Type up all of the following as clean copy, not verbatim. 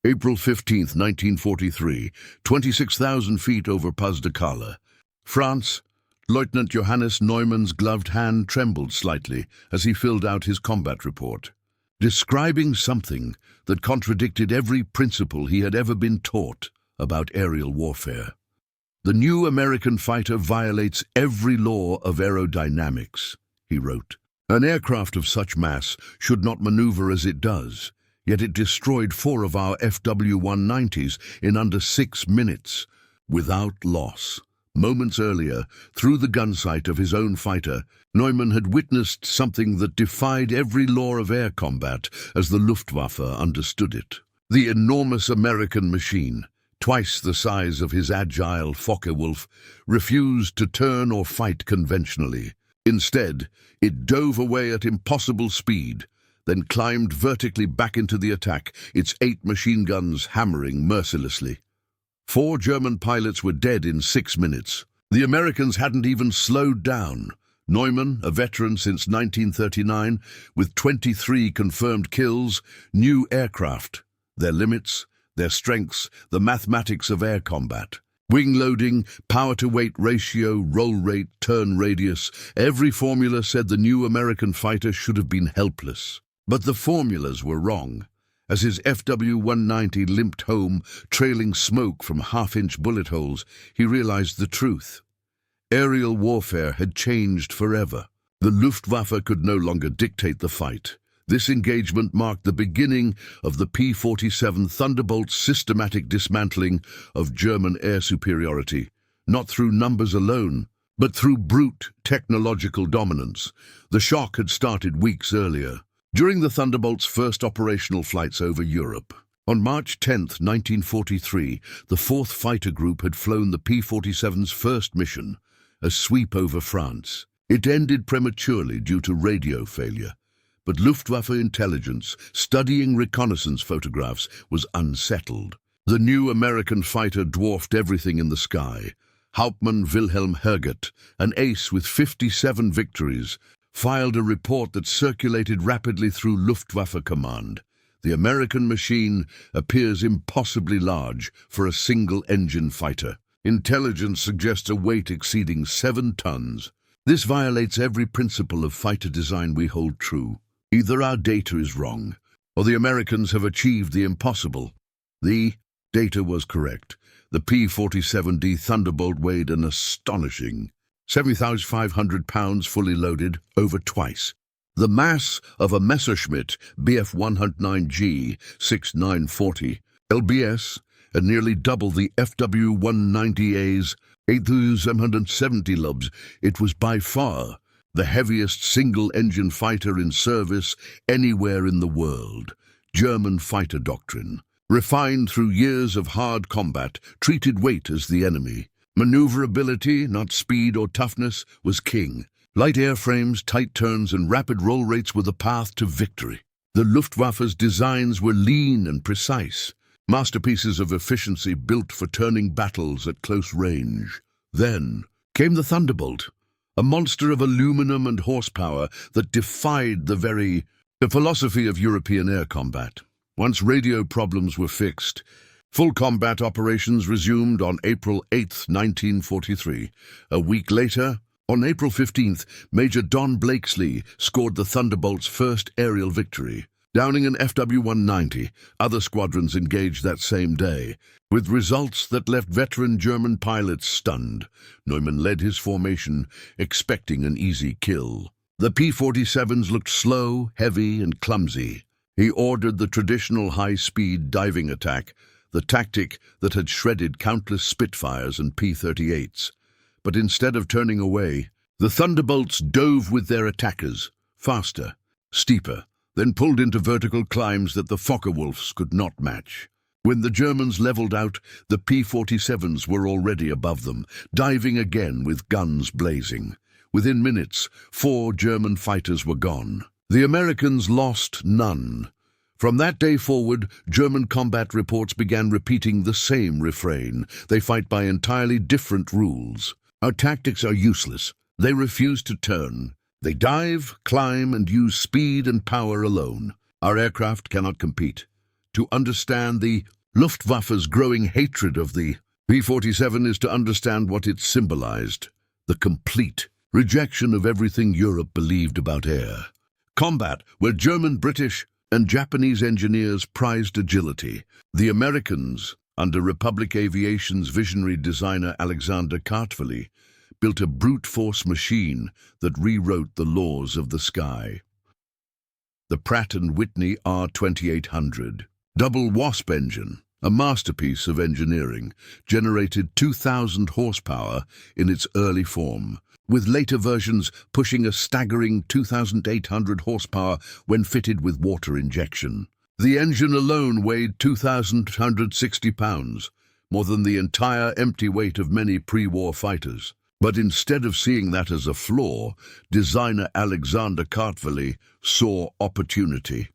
April 15, 1943, 26,000 feet over Pas de Calais. France. Lieutenant Johannes Neumann's gloved hand trembled slightly as he filled out his combat report, describing something that contradicted every principle he had ever been taught about aerial warfare. The new American fighter violates every law of aerodynamics, he wrote. An aircraft of such mass should not maneuver as it does, yet it destroyed 4 of our FW-190s in under 6 minutes, without loss. Moments earlier, through the gun sight of his own fighter, Neumann had witnessed something that defied every law of air combat as the Luftwaffe understood it. The enormous American machine, twice the size of his agile Focke-Wulf, refused to turn or fight conventionally. Instead, it dove away at impossible speed, then climbed vertically back into the attack, its 8 machine guns hammering mercilessly. 4 German pilots were dead in 6 minutes. The Americans hadn't even slowed down. Neumann, a veteran since 1939, with 23 confirmed kills, knew aircraft, their limits, their strengths, the mathematics of air combat. Wing loading, power-to-weight ratio, roll rate, turn radius, every formula said the new American fighter should have been helpless. But the formulas were wrong. As his FW-190 limped home, trailing smoke from half-inch bullet holes, he realized the truth. Aerial warfare had changed forever. The Luftwaffe could no longer dictate the fight. This engagement marked the beginning of the P-47 Thunderbolt's systematic dismantling of German air superiority, not through numbers alone, but through brute technological dominance. The shock had started weeks earlier, during the Thunderbolt's first operational flights over Europe. On March 10, 1943, the 4th Fighter Group had flown the P-47's first mission, a sweep over France. It ended prematurely due to radio failure, but Luftwaffe intelligence, studying reconnaissance photographs, was unsettled. The new American fighter dwarfed everything in the sky. Hauptmann Wilhelm Herget, an ace with 57 victories, filed a report that circulated rapidly through Luftwaffe command. The American machine appears impossibly large for a single-engine fighter. Intelligence suggests a weight exceeding 7 tons. This violates every principle of fighter design we hold true. Either our data is wrong, or the Americans have achieved the impossible. The data was correct. The P-47D Thunderbolt weighed an astonishing 7,500 pounds fully loaded, over twice the mass of a Messerschmitt Bf-109G 6940 LBS, and nearly double the FW-190A's 8,770 lbs. It was by far the heaviest single-engine fighter in service anywhere in the world. German fighter doctrine, refined through years of hard combat, treated weight as the enemy. Maneuverability, not speed or toughness, was king. Light airframes, tight turns, and rapid roll rates were the path to victory. The Luftwaffe's designs were lean and precise, masterpieces of efficiency built for turning battles at close range. Then came the Thunderbolt, a monster of aluminum and horsepower that defied the philosophy of European air combat. Once radio problems were fixed, full combat operations resumed on April 8, 1943. A week later, on April 15th, Major Don Blakesley scored the Thunderbolt's first aerial victory. Downing an FW-190, other squadrons engaged that same day, with results that left veteran German pilots stunned. Neumann led his formation, expecting an easy kill. The P-47s looked slow, heavy, and clumsy. He ordered the traditional high-speed diving attack, the tactic that had shredded countless Spitfires and P-38s. But instead of turning away, the Thunderbolts dove with their attackers, faster, steeper, then pulled into vertical climbs that the Focke-Wulfs could not match. When the Germans leveled out, the P-47s were already above them, diving again with guns blazing. Within minutes, 4 German fighters were gone. The Americans lost none. From that day forward, German combat reports began repeating the same refrain. They fight by entirely different rules. Our tactics are useless. They refuse to turn. They dive, climb, and use speed and power alone. Our aircraft cannot compete. To understand the Luftwaffe's growing hatred of the P-47 is to understand what it symbolized: the complete rejection of everything Europe believed about air combat, where German, British, and Japanese engineers prized agility. The Americans, under Republic Aviation's visionary designer Alexander Kartveli, built a brute force machine that rewrote the laws of the sky. The Pratt & Whitney R2800 double wasp engine, a masterpiece of engineering, generated 2,000 horsepower in its early form, with later versions pushing a staggering 2,800 horsepower when fitted with water injection. The engine alone weighed 2,160 pounds, more than the entire empty weight of many pre-war fighters. But instead of seeing that as a flaw, designer Alexander Kartveli saw opportunity.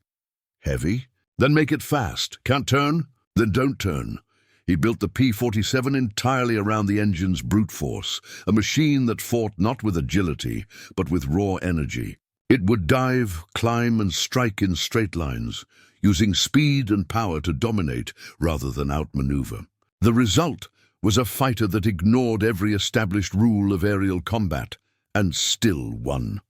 Heavy? Then make it fast. Can't turn? Then don't turn. He built the P-47 entirely around the engine's brute force, a machine that fought not with agility, but with raw energy. It would dive, climb, and strike in straight lines, using speed and power to dominate rather than outmaneuver. The result was a fighter that ignored every established rule of aerial combat, and still won.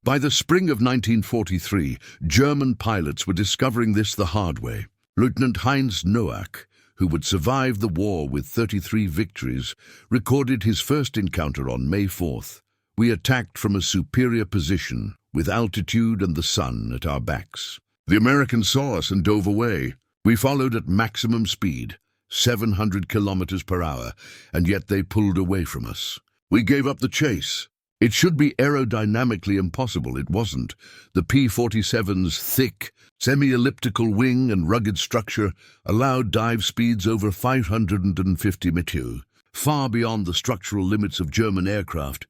By the spring of 1943, German pilots were discovering this the hard way. Lieutenant Heinz Noack, who would survive the war with 33 victories, recorded his first encounter on May 4th. We attacked from a superior position, with altitude and the sun at our backs. The Americans saw us and dove away. We followed at maximum speed, 700 kilometers per hour, and yet they pulled away from us. We gave up the chase. It should be aerodynamically impossible. It wasn't. The P-47's thick, semi-elliptical wing and rugged structure allowed dive speeds over 550 mph, far beyond the structural limits of German aircraft,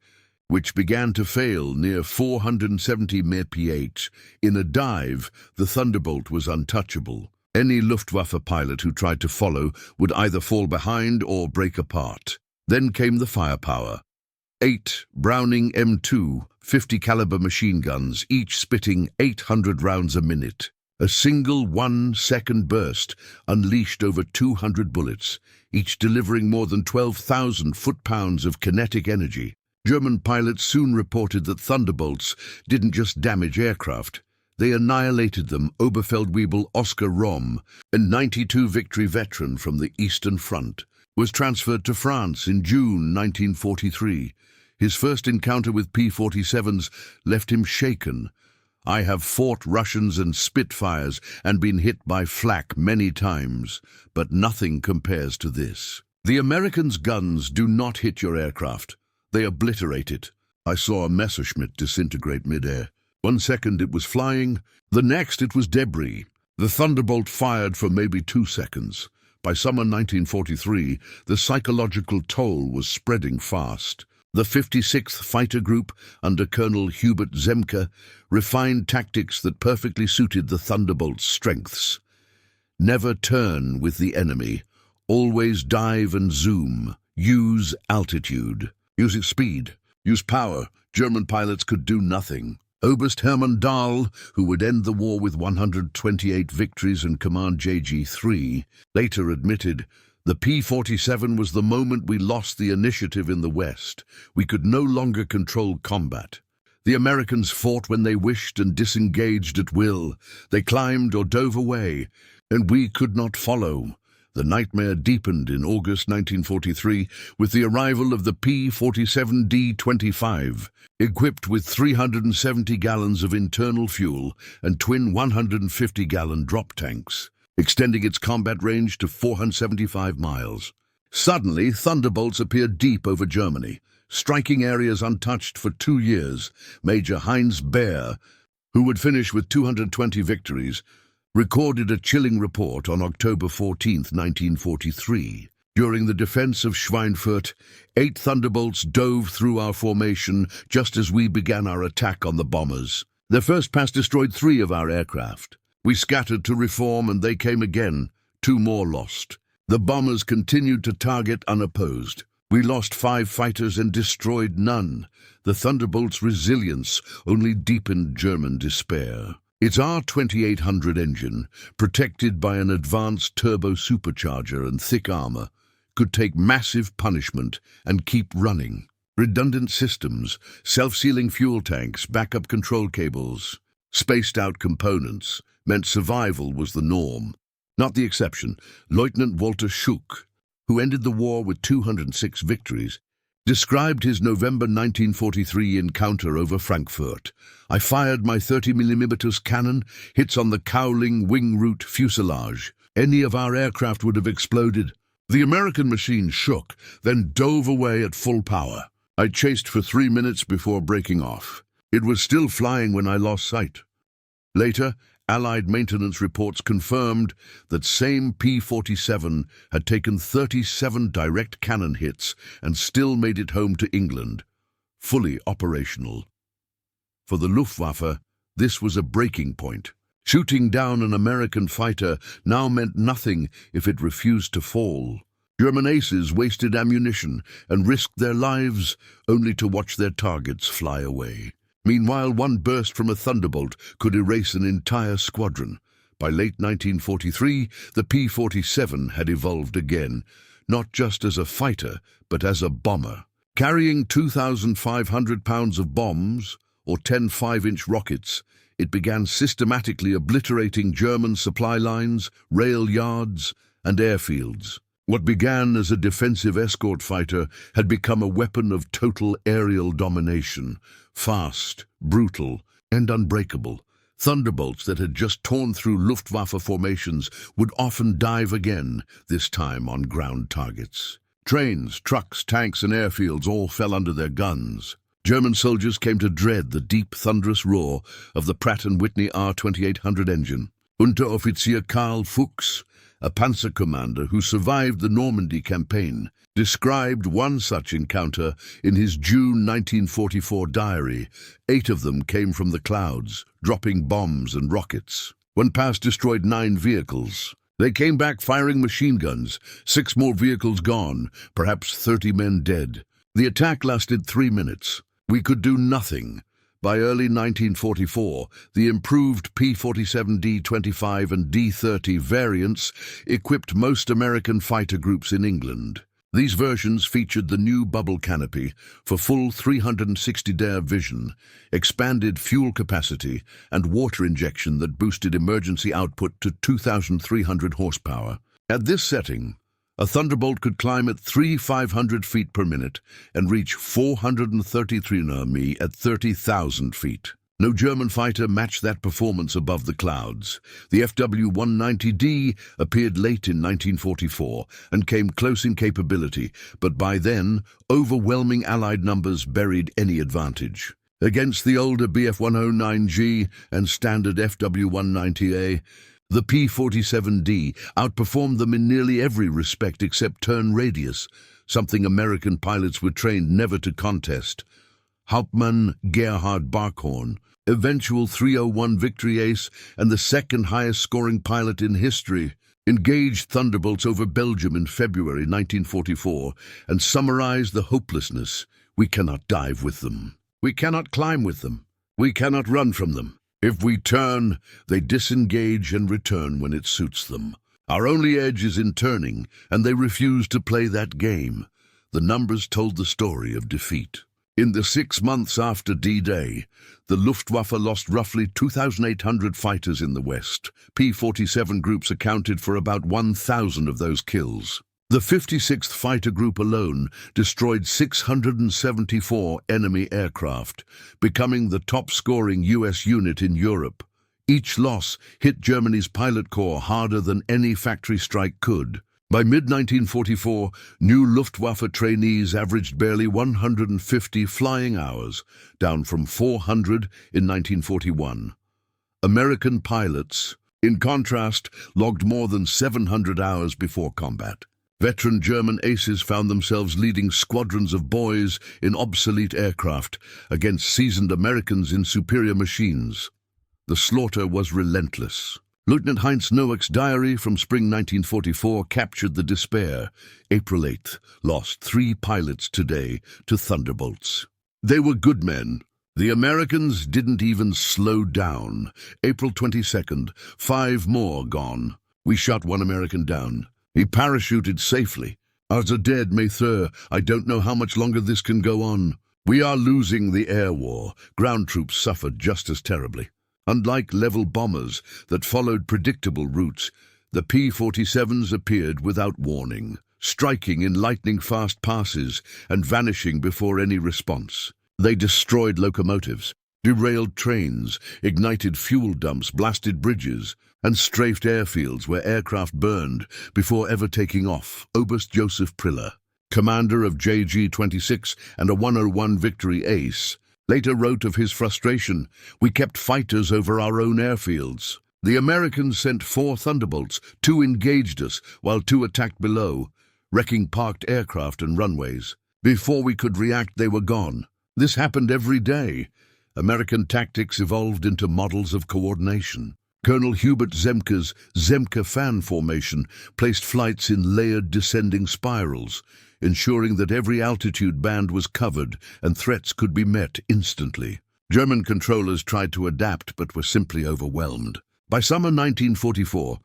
which began to fail near 470 mph. In a dive, the Thunderbolt was untouchable. Any Luftwaffe pilot who tried to follow would either fall behind or break apart. Then came the firepower. 8 Browning M2 50-caliber machine guns, each spitting 800 rounds a minute. A single 1-second burst unleashed over 200 bullets, each delivering more than 12,000 foot-pounds of kinetic energy. German pilots soon reported that Thunderbolts didn't just damage aircraft, they annihilated them. Oberfeldwebel Oskar Rohm, a 92 victory veteran from the Eastern Front, was transferred to France in June 1943. His first encounter with P-47s left him shaken. "I have fought Russians and Spitfires and been hit by flak many times, but nothing compares to this. The Americans' guns do not hit your aircraft. They obliterate it. I saw a Messerschmitt disintegrate mid-air. 1 second it was flying, the next it was debris. The Thunderbolt fired for maybe 2 seconds. By summer 1943, the psychological toll was spreading fast. The 56th Fighter Group, under Colonel Hubert Zemke, refined tactics that perfectly suited the Thunderbolt's strengths. Never turn with the enemy. Always dive and zoom. Use altitude. Use speed. Use power. German pilots could do nothing. Oberst Hermann Dahl, who would end the war with 128 victories and command JG-3, later admitted, "The P-47 was the moment we lost the initiative in the West. We could no longer control combat. The Americans fought when they wished and disengaged at will. They climbed or dove away, and we could not follow." The nightmare deepened in August 1943 with the arrival of the P-47 D-25, equipped with 370 gallons of internal fuel and twin 150-gallon drop tanks, extending its combat range to 475 miles. Suddenly, Thunderbolts appeared deep over Germany, striking areas untouched for 2 years. Major Heinz Baer, who would finish with 220 victories, recorded a chilling report on October 14, 1943. During the defense of Schweinfurt, 8 Thunderbolts dove through our formation just as we began our attack on the bombers. Their first pass destroyed 3 of our aircraft. We scattered to reform and they came again. 2 more lost. The bombers continued to target unopposed. We lost 5 fighters and destroyed none. The Thunderbolts' resilience only deepened German despair. Its R2800 engine, protected by an advanced turbo supercharger and thick armor, could take massive punishment and keep running. Redundant systems, self-sealing fuel tanks, backup control cables, spaced-out components meant survival was the norm, not the exception. Lieutenant Walter Schuck, who ended the war with 206 victories, described his November 1943 encounter over Frankfurt. "I fired my 30mm cannon, hits on the cowling wing root fuselage. Any of our aircraft would have exploded. The American machine shook, then dove away at full power. I chased for 3 minutes before breaking off. It was still flying when I lost sight." Later, Allied maintenance reports confirmed that same P-47 had taken 37 direct cannon hits and still made it home to England, fully operational. For the Luftwaffe, this was a breaking point. Shooting down an American fighter now meant nothing if it refused to fall. German aces wasted ammunition and risked their lives only to watch their targets fly away. Meanwhile, one burst from a Thunderbolt could erase an entire squadron. By late 1943, the P-47 had evolved again, not just as a fighter, but as a bomber. Carrying 2,500 pounds of bombs, or 10 5-inch rockets, it began systematically obliterating German supply lines, rail yards, and airfields. What began as a defensive escort fighter had become a weapon of total aerial domination, fast, brutal, and unbreakable. Thunderbolts that had just torn through Luftwaffe formations would often dive again, this time on ground targets. Trains, trucks, tanks, and airfields all fell under their guns. German soldiers came to dread the deep, thunderous roar of the Pratt & Whitney R2800 engine. Unteroffizier Karl Fuchs, a panzer commander who survived the Normandy campaign, described one such encounter in his June 1944 diary. 8 of them came from the clouds, dropping bombs and rockets. One pass destroyed 9 vehicles. They came back firing machine guns, 6 more vehicles gone, perhaps 30 men dead. The attack lasted 3 minutes. We could do nothing. By early 1944, the improved P-47 D-25 and D-30 variants equipped most American fighter groups in England. These versions featured the new bubble canopy for full 360-degree vision, expanded fuel capacity, and water injection that boosted emergency output to 2,300 horsepower. At this setting, a Thunderbolt could climb at 3,500 feet per minute and reach 433 km at 30,000 feet. No German fighter matched that performance above the clouds. The FW-190D appeared late in 1944 and came close in capability, but by then, overwhelming Allied numbers buried any advantage. Against the older Bf-109G and standard FW-190A, the P-47D outperformed them in nearly every respect except turn radius, something American pilots were trained never to contest. Hauptmann Gerhard Barkhorn, eventual 301 victory ace and the second highest scoring pilot in history, engaged Thunderbolts over Belgium in February 1944 and summarized the hopelessness. "We cannot dive with them. We cannot climb with them. We cannot run from them. If we turn, they disengage and return when it suits them. Our only edge is in turning, and they refuse to play that game." The numbers told the story of defeat. In the 6 months after D-Day, the Luftwaffe lost roughly 2,800 fighters in the West. P-47 groups accounted for about 1,000 of those kills. The 56th Fighter Group alone destroyed 674 enemy aircraft, becoming the top-scoring U.S. unit in Europe. Each loss hit Germany's pilot corps harder than any factory strike could. By mid-1944, new Luftwaffe trainees averaged barely 150 flying hours, down from 400 in 1941. American pilots, in contrast, logged more than 700 hours before combat. Veteran German aces found themselves leading squadrons of boys in obsolete aircraft against seasoned Americans in superior machines. The slaughter was relentless. Lieutenant Heinz Noack's diary from spring 1944 captured the despair. April 8th, lost 3 pilots today to Thunderbolts. They were good men, The Americans didn't even slow down. April 22nd, 5 more gone. We shot one American down. He parachuted safely. As a dead May 3rd, I don't know how much longer this can go on. We are losing the air war. Ground troops suffered just as terribly. Unlike level bombers that followed predictable routes, the P-47s appeared without warning, striking in lightning-fast passes and vanishing before any response. They destroyed locomotives, derailed trains, ignited fuel dumps, blasted bridges, and strafed airfields where aircraft burned before ever taking off. Oberst Joseph Priller, commander of JG-26 and a 101 Victory Ace, later wrote of his frustration, "We kept fighters over our own airfields. The Americans sent 4 Thunderbolts, 2 engaged us, while 2 attacked below, wrecking parked aircraft and runways. Before we could react, they were gone. This happened every day." American tactics evolved into models of coordination. Colonel Hubert Zemke's Zemke fan formation placed flights in layered descending spirals, ensuring that every altitude band was covered and threats could be met instantly. German controllers tried to adapt but were simply overwhelmed. By summer 1944,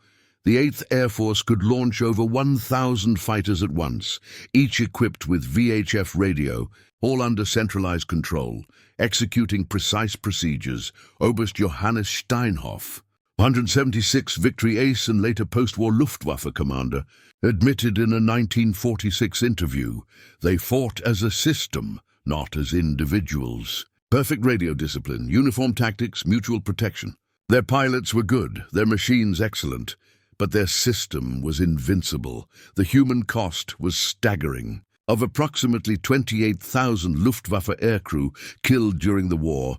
the 8th Air Force could launch over 1,000 fighters at once, each equipped with VHF radio, all under centralized control, executing precise procedures. Oberst Johannes Steinhoff, 176 Victory Ace and later post-war Luftwaffe commander, admitted in a 1946 interview, "They fought as a system, not as individuals. Perfect radio discipline, uniform tactics, mutual protection. Their pilots were good, their machines excellent, but their system was invincible. The human cost was staggering. Of approximately 28,000 Luftwaffe aircrew killed during the war,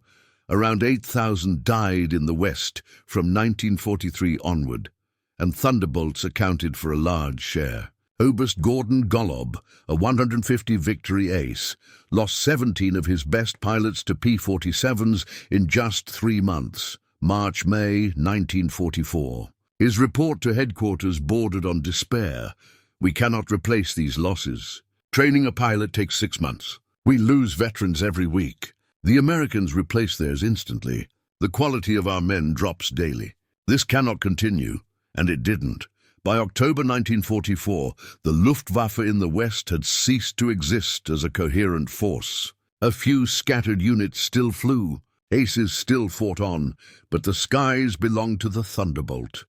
around 8,000 died in the West from 1943 onward, and Thunderbolts accounted for a large share. Oberst Gordon Golob, a 150 Victory Ace, lost 17 of his best pilots to P-47s in just 3 months, March-May 1944. His report to headquarters bordered on despair. "We cannot replace these losses. Training a pilot takes 6 months. We lose veterans every week." The Americans replace theirs instantly. The quality of our men drops daily. This cannot continue, and it didn't. By October 1944, the Luftwaffe in the West had ceased to exist as a coherent force. A few scattered units still flew. Aces still fought on, but the skies belonged to the Thunderbolt.